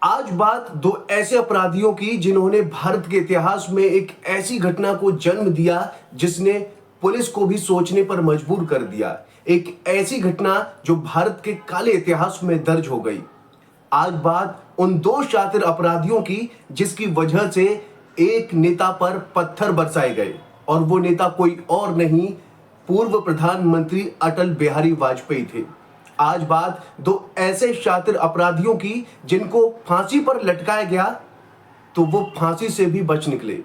आज बात दो ऐसे अपराधियों की जिन्होंने भारत के इतिहास में एक ऐसी घटना को जन्म दिया जिसने पुलिस को भी सोचने पर मजबूर कर दिया। एक ऐसी घटना जो भारत के काले इतिहास में दर्ज हो गई। आज बात उन दो शातिर अपराधियों की जिसकी वजह से एक नेता पर पत्थर बरसाए गए और वो नेता कोई और नहीं, पूर्व प्रधानमंत्री अटल बिहारी वाजपेयी थे। आज बात दो ऐसे शातिर अपराधियों की जिनको फांसी पर लटकाया गया तो वो फांसी से भी बच निकले।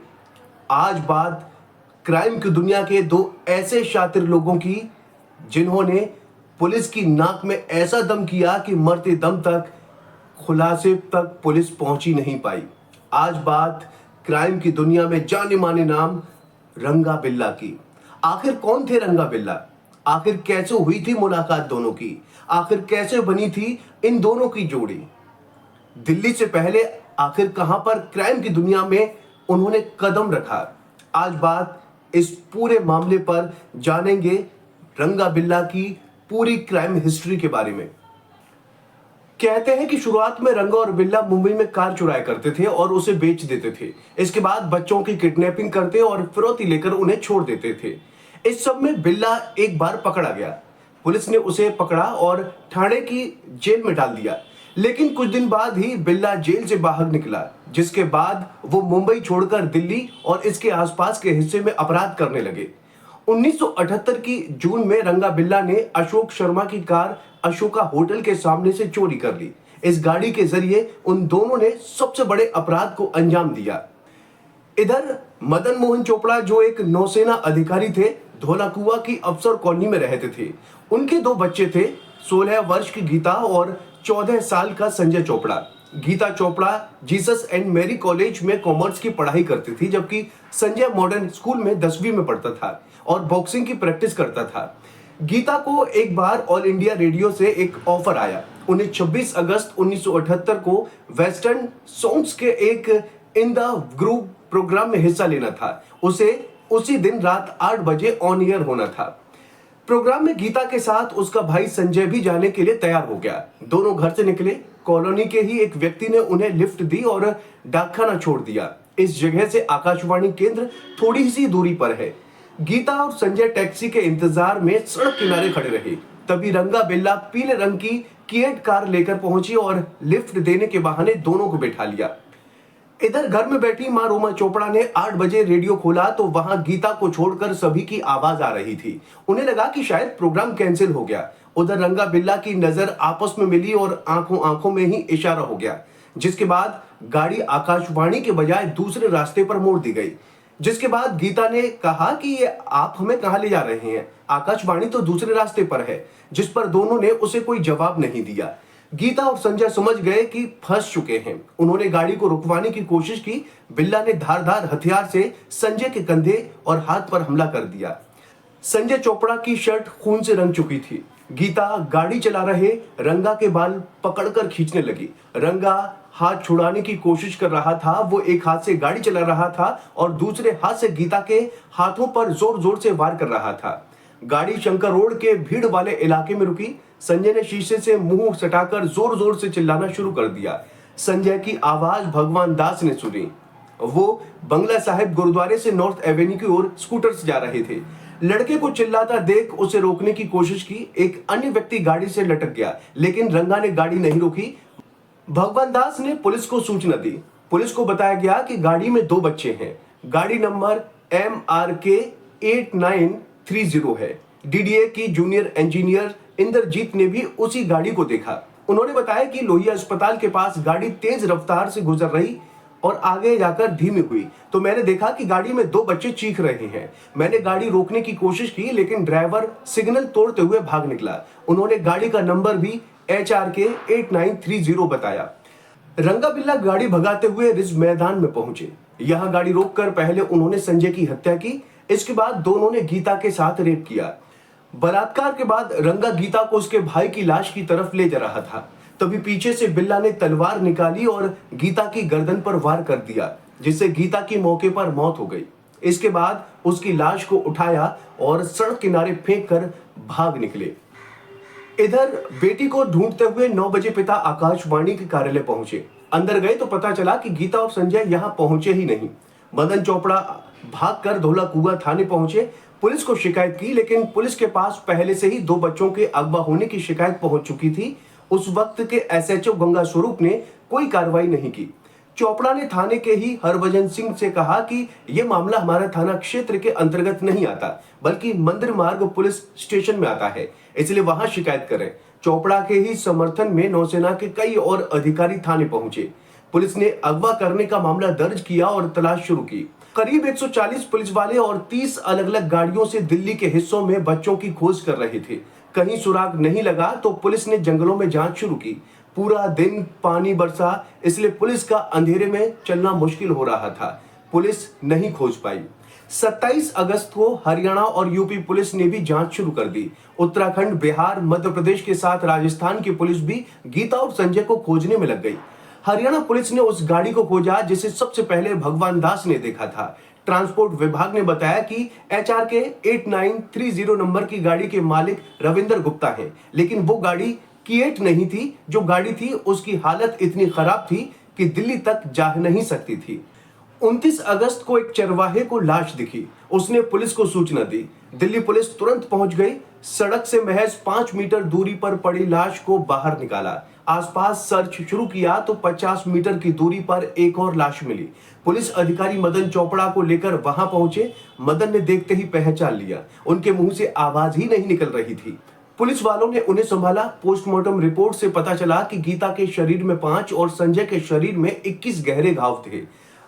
आज बात क्राइम की दुनिया के दो ऐसे शातिर लोगों की जिन्होंने पुलिस की नाक में ऐसा दम किया कि मरते दम तक खुलासे तक पुलिस पहुंची नहीं पाई। आज बात क्राइम की दुनिया में जाने माने नाम रंगा बिल्ला की। आखिर कौन थे रंगा बिल्ला? आखिर कैसे हुई थी मुलाकात दोनों की? आखिर कैसे बनी थी इन दोनों की जोड़ी? दिल्ली से पहले आखिर कहां पर क्राइम की दुनिया में उन्होंने कदम रखा? आज बात इस पूरे मामले पर जानेंगे, रंगा बिल्ला की पूरी क्राइम हिस्ट्री के बारे में। कहते हैं कि शुरुआत में रंगा और बिल्ला मुंबई में कार चुराया करते थे और उसे बेच देते थे। इसके बाद बच्चों की किडनैपिंग करते और फिरौती लेकर उन्हें छोड़ देते थे। इस सब में बिल्ला एक बार पकड़ा गया। पुलिस ने उसे पकड़ा और ठाणे की जेल में डाल दिया। लेकिन कुछ दिन बाद ही बिल्ला जेल से बाहर निकला, जिसके बाद वो मुंबई छोड़कर दिल्ली और इसके आसपास के हिस्से में अपराध करने लगे। 1978 की जून में रंगा बिल्ला ने अशोक शर्मा की कार अशोका होटल के सामने से चोरी कर ली। इस गाड़ी के जरिए उन दोनों ने सबसे बड़े अपराध को अंजाम दिया। इधर मदन मोहन चोपड़ा जो एक नौसेना अधिकारी थे, धौलाकुआ की अफसर कॉलोनी में रहते थे। उनके दो बच्चे थे, 16 वर्ष की गीता और 14 साल का Sanjay Chopra. Geeta Chopra Jesus and Mary college में कॉमर्स की पढ़ाई करती थी, जबकि संजय मॉडर्न स्कूल में 10वीं में पढ़ता था और बॉक्सिंग की प्रैक्टिस करता था। गीता को एक बार ऑल इंडिया रेडियो से एक ऑफर आया। उन्हें 26 अगस्त 1978 को वेस्टर्न सॉन्ग्स के एक इन द ग्रुप प्रोग्राम में हिस्सा लेना था। उसे उसी दिन रात 8 बजे ऑन एयर होना था। प्रोग्राम में गीता के साथ उसका भाई संजय भी जाने के लिए तैयार हो गया। दोनों घर से निकले। कॉलोनी के ही एक व्यक्ति ने उन्हें लिफ्ट दी और डाकखाना छोड़ दिया। इस जगह से आकाशवाणी केंद्र थोड़ी सी दूरी पर है। गीता और संजय टैक्सी के इंतजार में सड़क किनारे खड़े रहे। तभी रंगा बिल्ला पीले रंग की किएट कार लेकर पहुंची और लिफ्ट देने के बहाने दोनों को बैठा लिया। इधर घर में बैठी मां रोमा चोपड़ा ने 8 बजे रेडियो खोला तो वहां गीता को छोड़कर सभी की आवाज आ रही थी। उन्हें लगा कि शायद प्रोग्राम कैंसिल हो गया। उधर रंगा बिल्ला की नजर आपस में मिली और आंखों आंखों में ही इशारा हो गया, जिसके बाद गाड़ी आकाशवाणी के बजाय दूसरे रास्ते पर मोड़ दी गई। जिसके बाद गीता ने कहा कि ये आप हमें कहां ले जा रहे हैं? आकाशवाणी तो दूसरे रास्ते पर है। जिस पर दोनों ने उसे कोई जवाब नहीं दिया। गीता और संजय समझ गए कि फंस चुके हैं। उन्होंने गाड़ी को रुकवाने की कोशिश की। बिल्ला ने धारदार हथियार से संजय के कंधे और हाथ पर हमला कर दिया। संजय चोपड़ा की शर्ट खून से रंग चुकी थी। गीता गाड़ी चला रहे रंगा के बाल पकड़कर खींचने लगी। रंगा हाथ छुड़ाने की कोशिश कर रहा था। वो एक हाथ से गाड़ी चला रहा था और दूसरे हाथ से गीता के हाथों पर जोर जोर से वार कर रहा था। गाड़ी शंकर रोड के भीड़ वाले इलाके में रुकी। संजय ने शीशे से मुंह सटाकर जोर जोर से चिल्लाना शुरू कर दिया। संजय की आवाज भगवान दास ने सुनी। वो बंगला साहिब गुरुद्वारे से नॉर्थ एवेन्यू की ओर स्कूटर से जा रहे थे। लड़के को चिल्लाता देख उसे रोकने की कोशिश की। एक अन्य व्यक्ति गाड़ी से लटक गया, लेकिन रंगा ने गाड़ी नहीं रोकी। भगवान दास ने पुलिस को सूचना दी। पुलिस को बताया गया कि गाड़ी में 2 बच्चे हैं। गाड़ी नंबर MRK 8930 है। DDA की जूनियर इंजीनियर इंद्रजीत ने भी उसी गाड़ी को देखा। उन्होंने बताया कि लोहिया अस्पताल के पास गाड़ी तेज रफ्तार से गुजर रही और आगे जाकर धीमी हुई तो मैंने देखा कि गाड़ी में 2 बच्चे चीख रहे हैं। मैंने गाड़ी रोकने की कोशिश की, लेकिन ड्राइवर सिग्नल तोड़ते हुए भाग निकला। उन्होंने गाड़ी का नंबर भी HRK 8930 बताया। रंगा बिल्ला गाड़ी भगाते हुए रिज मैदान में पहुंचे। यहां गाड़ी रोककर पहले उन्होंने संजय की हत्या की। इसके बाद दोनों ने गीता के साथ रेप किया। बलात्कार के बाद रंगा गीता को उसके भाई की लाश की तरफ ले जा रहा था। तभी पीछे से बिल्ला ने तलवार निकाली और गीता की गर्दन पर वार कर दिया, जिससे गीता की मौके पर मौत हो गई। इसके बाद उसकी लाश को उठाया और सड़क किनारे फेंक कर भाग निकले। इधर बेटी को ढूंढते हुए 9 बजे पिता आकाशवाणी के कार्यालय पहुंचे। अंदर गए तो पता चला कि गीता और संजय यहां पहुंचे ही नहीं। मदन चोपड़ा भागकर धौला कुआं थाने पहुंचे, पुलिस को शिकायत की, लेकिन पुलिस के पास पहले से ही 2 बच्चों के अगवा होने की शिकायत पहुंच चुकी थी। उस वक्त के एसएचओ गंगा स्वरूप ने कोई कार्रवाई नहीं की। चोपड़ा ने थाने के ही हरभजन सिंह से कहा कि यह मामला हमारे थाना क्षेत्र के अंतर्गत नहीं आता, बल्कि मंदिर मार्ग पुलिस स्टेशन में आता है, इसलिए वहां शिकायत करें। चोपड़ा के ही समर्थन में नौसेना के कई और अधिकारी थाने पहुंचे। पुलिस ने अगवा करने का मामला दर्ज किया और तलाश शुरू की। करीब 140 पुलिस वाले और 30 अलग अलग गाड़ियों से दिल्ली के हिस्सों में बच्चों की खोज कर रहे थे। कहीं सुराग नहीं लगा तो पुलिस ने जंगलों में जांच शुरू की। पूरा दिन पानी बरसा, इसलिए पुलिस का अंधेरे में चलना मुश्किल हो रहा था। पुलिस नहीं खोज पाई। 27 अगस्त को हरियाणा और यूपी पुलिस ने भी जांच शुरू कर दी। उत्तराखंड, बिहार, मध्य प्रदेश के साथ राजस्थान की पुलिस भी गीता और संजय को खोजने में लग गई। हरियाणा पुलिस ने उस गाड़ी को खोजा जिसे सबसे पहले भगवान दास ने देखा था। ट्रांसपोर्ट विभाग ने बताया कि HRK 8930 नंबर की गाड़ी के मालिक रविंदर गुप्ता है, लेकिन वो गाड़ी किएट नहीं थी। जो गाड़ी थी उसकी हालत इतनी खराब थी कि दिल्ली तक जा नहीं सकती थी। 29 अगस्त को एक चरवाहे को लाश दिखी। उसने पुलिस को सूचना दी। दिल्ली पुलिस तुरंत पहुंच गई। सड़क से महज 5 मीटर दूरी पर पड़ी लाश को बाहर निकाला। आसपास सर्च शुरू किया तो 50 मीटर की दूरी पर एक और लाश मिली। पुलिस अधिकारी मदन चोपड़ा को लेकर वहां पहुंचे। मदन ने देखते ही पहचान लिया। उनके मुंह से आवाज ही नहीं निकल रही थी। पुलिस वालों ने उन्हें संभाला। पोस्टमार्टम रिपोर्ट से पता चला कि गीता के शरीर में 5 और संजय के शरीर में 21 गहरे घाव थे।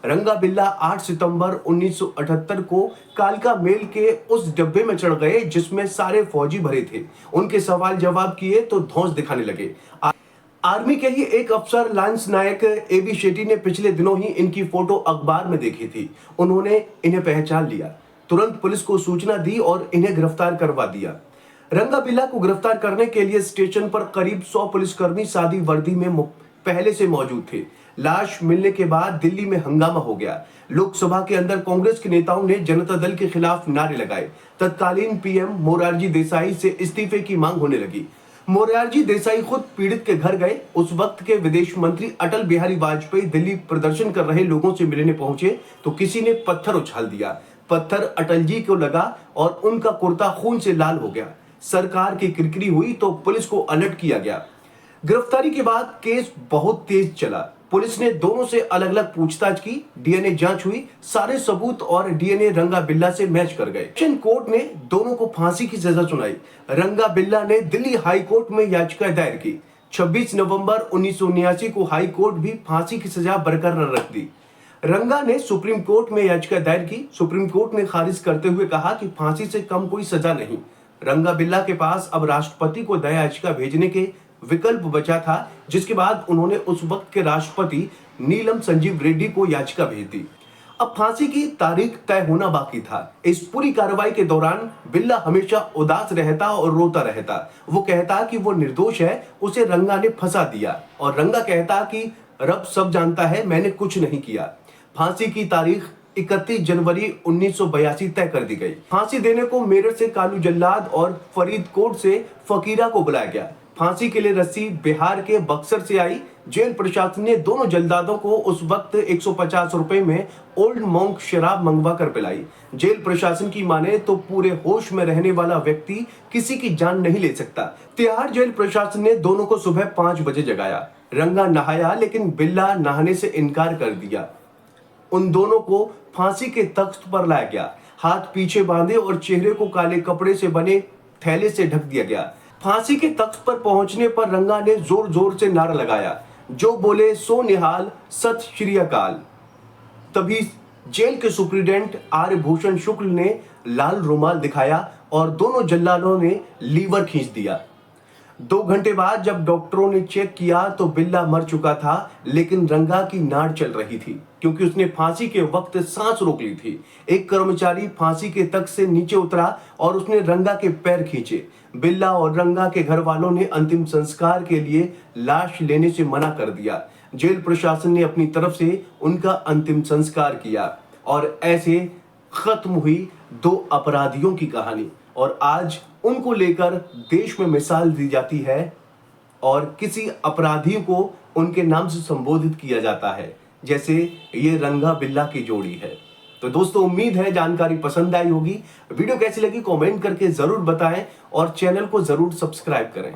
रंगा बिल्ला 8 सितंबर 1978 को कालका मेल के उस डब्बे में चढ़ गए जिसमें सारे फौजी भरे थे। उनके सवाल जवाब किए तो धौंस दिखाने लगे। आर्मी के ही एक अफसर लांस नायक AB शेट्टी ने पिछले दिनों ही इनकी फोटो अखबार में देखी थी। उन्होंने इन्हें पहचान लिया, तुरंत पुलिस को सूचना दी और इन्हें गिरफ्तार करवा दिया। रंगा बिल्ला को गिरफ्तार करने के लिए स्टेशन पर करीब 100 पुलिसकर्मी सादी वर्दी में पहले से मौजूद थे। लाश मिलने के बाद दिल्ली में हंगामा हो गया। लोकसभा के अंदर कांग्रेस के नेताओं ने जनता दल के खिलाफ नारे लगाए। तत्कालीन PM मोरारजी देसाई से इस्तीफे की मांग होने लगी। मोरारजी देसाई खुद पीड़ित के घर गए। उस वक्त के विदेश मंत्री अटल बिहारी वाजपेयी दिल्ली प्रदर्शन कर रहे लोगों से मिलने पहुंचे तो किसी ने पत्थर उछाल दिया। पत्थर अटल जी को लगा और उनका कुर्ता खून से लाल हो गया। सरकार की किरकिरी हुई तो पुलिस को अलर्ट किया गया। गिरफ्तारी के बाद केस बहुत तेज चला। पुलिस ने दोनों से अलग अलग पूछताछ की। DNA जांच हुई। सारे सबूत और DNA रंगा बिल्ला से मैच कर गए। सेशन कोर्ट ने दोनों को फांसी की सजा सुनाई। रंगा बिल्ला ने दिल्ली हाई कोर्ट में याचिका दायर की। 26 नवंबर 1979 को हाई कोर्ट भी फांसी की सजा बरकरार रख दी। रंगा ने सुप्रीम कोर्ट में याचिका दायर की। सुप्रीम कोर्ट ने खारिज करते हुए कहा कि फांसी से कम कोई सजा नहीं। रंगा बिल्ला के पास अब राष्ट्रपति को दया याचिका भेजने के विकल्प बचा था, जिसके बाद उन्होंने उस वक्त के राष्ट्रपति नीलम संजीव रेड्डी को याचिका भेज दी। अब फांसी की तारीख तय होना बाकी था। इस पूरी कार्रवाई के दौरान बिल्ला हमेशा उदास रहता और रोता रहता। वो कहता कि वो निर्दोष है, उसे रंगा ने फंसा दिया, और रंगा कहता कि रब सब जानता है, मैंने कुछ नहीं किया। फांसी की तारीख 31 जनवरी 1982 तय कर दी गई। फांसी देने को मेरठ से कालू जल्लाद और फरीदकोट से फकीरा को बुलाया गया। फांसी के लिए रस्सी बिहार के बक्सर से आई। जेल प्रशासन ने दोनों जल्दादों को उस वक्त 150 रुपए में ओल्ड मॉन्क शराब मंगवा कर पिलाई। जेल प्रशासन की माने तो पूरे होश में रहने वाला व्यक्ति किसी की जान नहीं ले सकता। तिहाड़ जेल प्रशासन ने दोनों को सुबह 5 बजे जगाया। रंगा नहाया, लेकिन बिल्ला नहाने से इनकार कर दिया। उन दोनों को फांसी के तख्त पर लाया गया। हाथ पीछे बांधे और चेहरे को काले कपड़े से बने थैले से ढक दिया गया। फांसी के तख्त पर पहुंचने पर रंगा ने जोर जोर से नारा लगाया, जो बोले सो निहाल, सत श्री अकाल। तभी जेल के सुप्रीडेंट आर्यभूषण शुक्ल ने लाल रुमाल दिखाया और दोनों जल्लादों ने लीवर खींच दिया। 2 घंटे बाद जब डॉक्टरों ने चेक किया तो बिल्ला मर चुका था, लेकिन रंगा की नाड़ चल रही थी क्योंकि उसने फांसी के वक्त सांस रोक ली थी। एक कर्मचारी फांसी के तख्त से नीचे उतरा और उसने रंगा के पैर खींचे। बिल्ला और रंगा के घर वालों ने अंतिम संस्कार के लिए लाश लेने से मना कर दिया। जेल प्रशासन ने अपनी तरफ से उनका अंतिम संस्कार किया और ऐसे खत्म हुई 2 अपराधियों की कहानी। और आज उनको लेकर देश में मिसाल दी जाती है और किसी अपराधी को उनके नाम से संबोधित किया जाता है, जैसे ये रंगा बिल्ला की जोड़ी है। तो दोस्तों, उम्मीद है जानकारी पसंद आई होगी। वीडियो कैसी लगी कमेंट करके जरूर बताएं और चैनल को जरूर सब्सक्राइब करें।